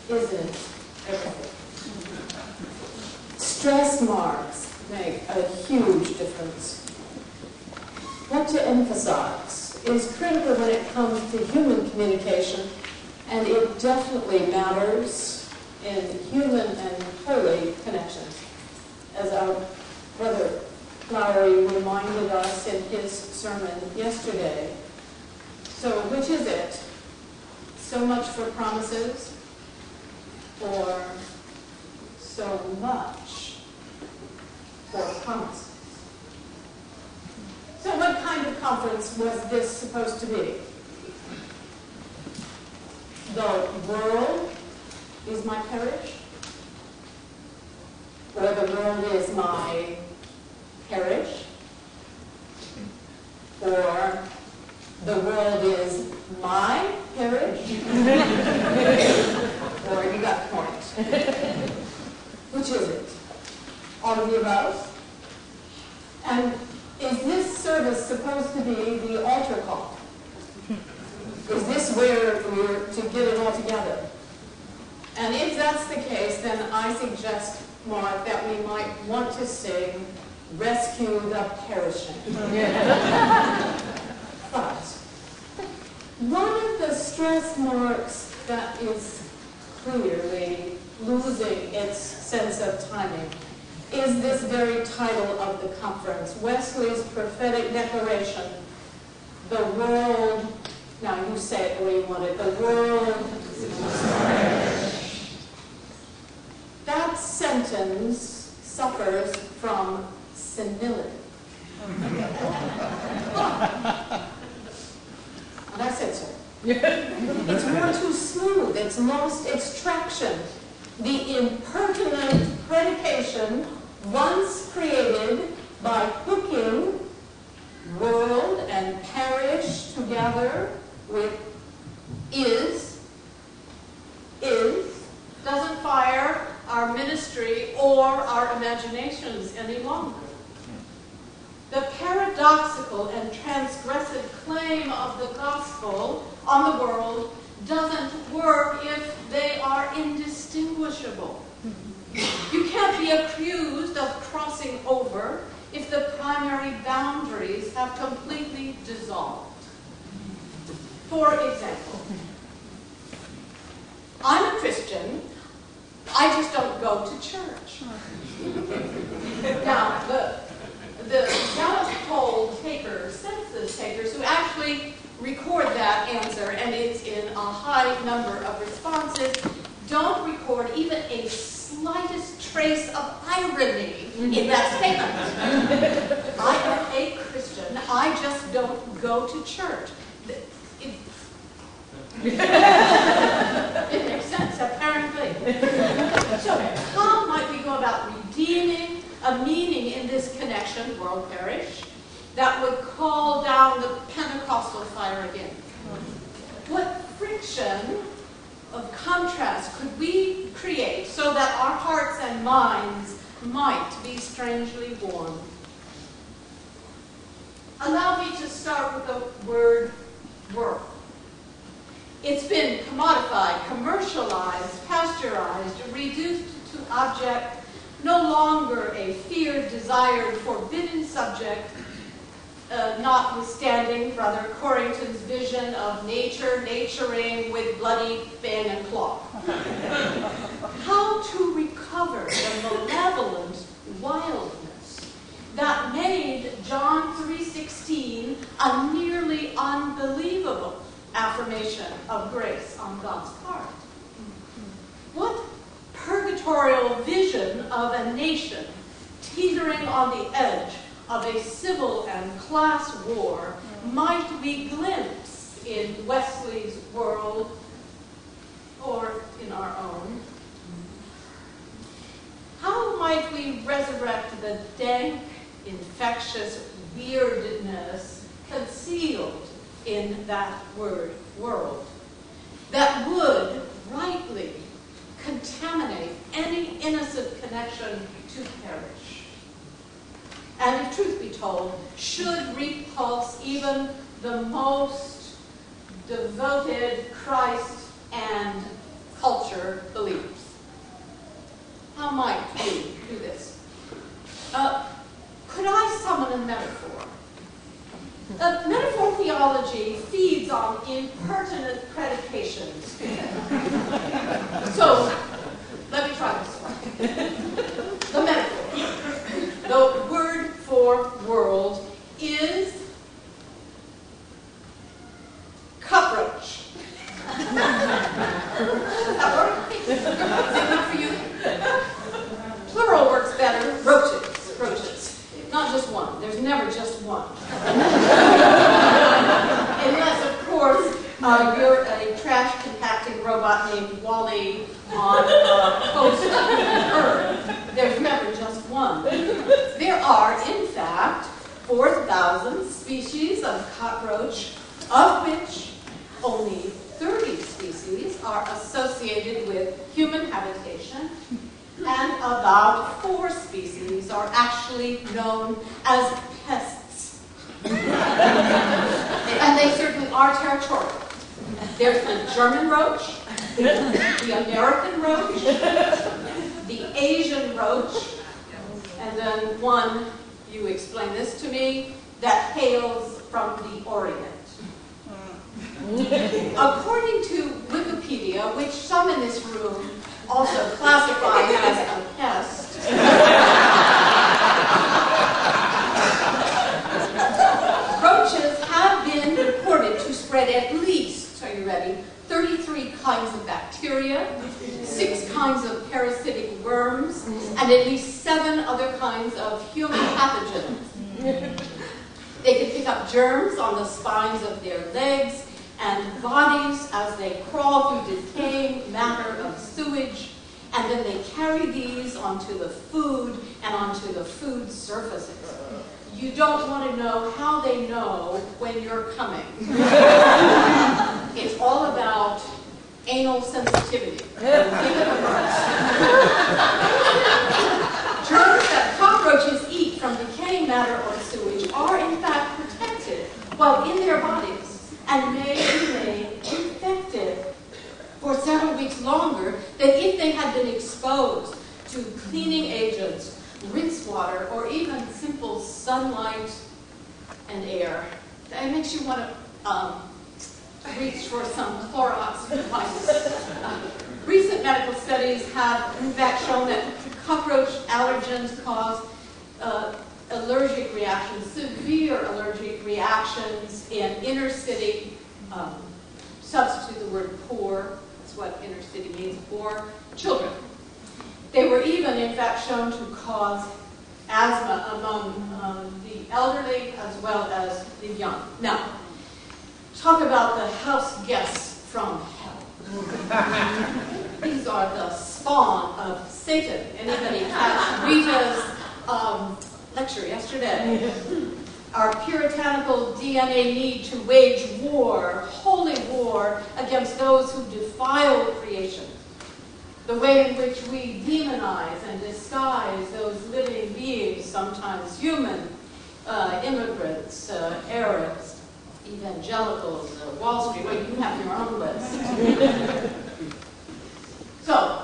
isn't everything. Stress marks make a huge difference. What to emphasize is critical when it comes to human communication, and it definitely matters in human and holy connections. As our brother Lowry reminded us in his sermon yesterday. So which is it? So much for promises, or so much for promises? So what kind of conference was this supposed to be? The world is my parish? Or the world is my parish? Or the world is my parish? Or you got the point. Which is it? All of the above? And is this service supposed to be the altar call? Is this where we're to get it all together? And if that's the case, then I suggest, Mark, that we might want to sing Rescue the Perishing. But one of the stress marks that is clearly losing its sense of timing is this very title of the conference, Wesley's prophetic declaration, the world, now you say it the way you want it, the world is that sentence suffers from senility. And I said so. It's more too smooth. It's lost its traction. The impertinent predication once created by hooking world and parish together with is doesn't fire our ministry or our imaginations any longer. The paradoxical and transgressive claim of the gospel on the world doesn't work if they are indistinguishable. You can't be accused of crossing over if the primary boundaries have completely dissolved. For example, I'm a Christian, I just don't go to church. Now, the Gallup poll takers, census takers, who actually record that answer, and it's in a high number of responses, don't record even a slightest trace of irony in that statement. I am a Christian, I just don't go to church. It makes sense, apparently. So, how might we go about redeeming a meaning in this connection, world parish, that would call down the Pentecostal fire again? What friction of contrast could we create so that our hearts and minds might be strangely warmed? Allow me to start with the word world. It's been commodified, commercialized, pasteurized, reduced to object, no longer a feared, desired, forbidden subject, notwithstanding Brother Corrington's vision of nature naturing with bloody fang and claw. How to recover the malevolent wildness that made John 3:16 a nearly unbelievable affirmation of grace on God's part? What purgatorial vision of a nation teetering on the edge of a civil and class war might we glimpse in Wesley's world or in our own? How might we resurrect the dank, infectious weirdness concealed in that word, world, that would rightly contaminate any innocent connection to parish, and if truth be told, should repulse even the most devoted Christ and culture believes. How might we do this? Could I summon a metaphor? Metaphor theology feeds on impertinent predications. So, let me try this one. The metaphor. The word for world is cockroach. Does that work? Is it good for you? Plural works better. Roaches. Roaches. Not just one. There's never just one. Unless, of course, you're a trash compacting robot named Wally on coast Earth. There's never just one. There are, in fact, 4,000 species of cockroach, of which only 30 species are associated with human habitation, and about 4 species are actually known as pests. And they certainly are territorial. There's the German roach, the American roach, the Asian roach, and then one, you explain this to me, that hails from the Orient. According to Wikipedia, which some in this room also classify as a pest, roaches have been reported to spread at least, are you ready, 33 kinds of bacteria, 6 kinds of parasitic worms, and at least 7 other kinds of human pathogens. They can pick up germs on the spines of their legs and bodies as they crawl through decaying matter of sewage, and then they carry these onto the food and onto the food surfaces. You don't want to know how they know when you're coming. It's all about anal sensitivity. Germs that cockroaches eat from decaying matter or sewage are in fact protected while in their bodies, and may remain infected for several weeks longer than if they had been exposed to cleaning agents, rinse water, or even simple sunlight and air. That makes you want to reach for some Clorox wipes. Recent medical studies have, in fact, shown that cockroach allergens cause allergic reactions, severe allergic reactions in inner city, substitute the word poor, that's what inner city means, poor children. They were even, in fact, shown to cause asthma among the elderly as well as the young. Now, talk about the house guests from hell. These are the spawn of Satan. Anybody catch Rita's lecture yesterday? Our puritanical DNA need to wage war, holy war, against those who defile creation. The way in which we demonize and disguise those living beings, sometimes human, immigrants, Arabs, evangelicals, Wall Street. Well, you have your own list. So,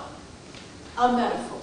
a metaphor.